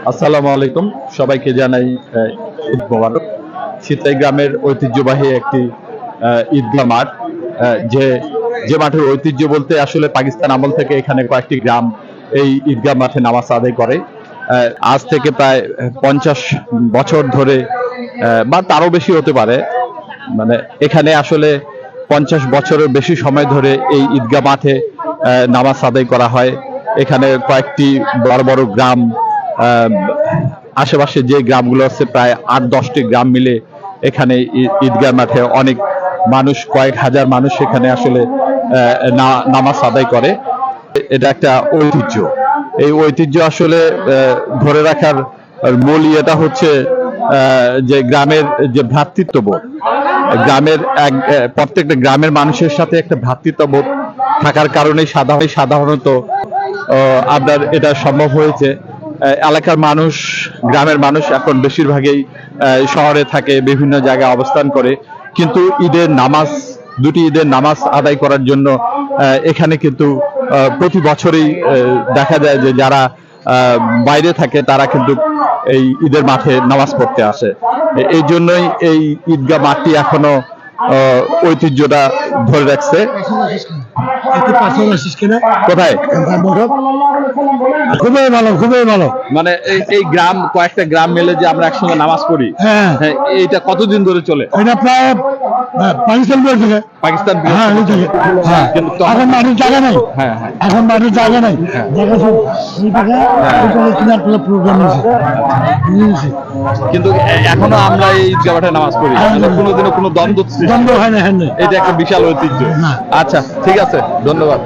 আসসালামু আলাইকুম, সবাইকে জানাই ঈদ মোবারক। সিতাই গ্রামের ঐতিহ্যবাহী একটি ঈদগাহ মাঠ, যে মাঠের ঐতিহ্য বলতে আসলে পাকিস্তান আমল থেকে এখানে কয়েকটি গ্রাম এই ঈদগাহ মাঠে নামাজ আদায় করে। আজ থেকে প্রায় 50 বছর ধরে বা তারও বেশি হতে পারে, মানে এখানে আসলে 50 বছরের বেশি সময় ধরে এই ঈদগাহ মাঠে নামাজ আদায় করা হয়। এখানে কয়েকটি বড় বড় গ্রাম, আশেপাশে যে গ্রামগুলো আছে প্রায় 8-10টি গ্রাম মিলে এখানে ঈদগাহ মাঠে অনেক মানুষ, কয়েক হাজার মানুষ এখানে আসলে নামাজ আদায় করে। এটা একটা ঐতিহ্য। এই ঐতিহ্য আসলে ধরে রাখার মূল ইয়েটা হচ্ছে যে গ্রামের যে ভ্রাতৃত্ববোধ, গ্রামের প্রত্যেকটা গ্রামের মানুষের সাথে একটা ভ্রাতৃত্ববোধ থাকার কারণে সাধারণত আপনার এটা সম্ভব হয়েছে। এলাকার মানুষ, গ্রামের মানুষ এখন বেশিরভাগই শহরে থাকে, বিভিন্ন জায়গায় অবস্থান করে, কিন্তু দুটি ঈদের নামাজ আদায় করার জন্য এখানে কিন্তু প্রতি বছরই দেখা যায় যে যারা বাইরে থাকে তারা কিন্তু এই ঈদের মাঠে নামাজ পড়তে আসে। এই জন্যই এই ঈদগাহ মাঠটি এখনো ঐতিহ্যটা ধরে রাখছে। কোথায়? খুবই ভালো, খুবই ভালো। মানে এই গ্রাম, কয়েকটা গ্রাম মিলে যে আমরা একসঙ্গে নামাজ পড়ি, এইটা কতদিন ধরে চলে? এটা প্রায় পাকিস্তান কিন্তু এখন মানুষ জায়গা নেই, এখন মানুষ জায়গা নেই, কিন্তু এখনো আমরা এই ঈদগাহ মাঠে নামাজ পড়ি, কোনোদিনও কোনো দ্বন্দ্ব হয় না। এটা একটা বিশাল ঐতিহ্য। আচ্ছা, ঠিক আছে, ধন্যবাদ।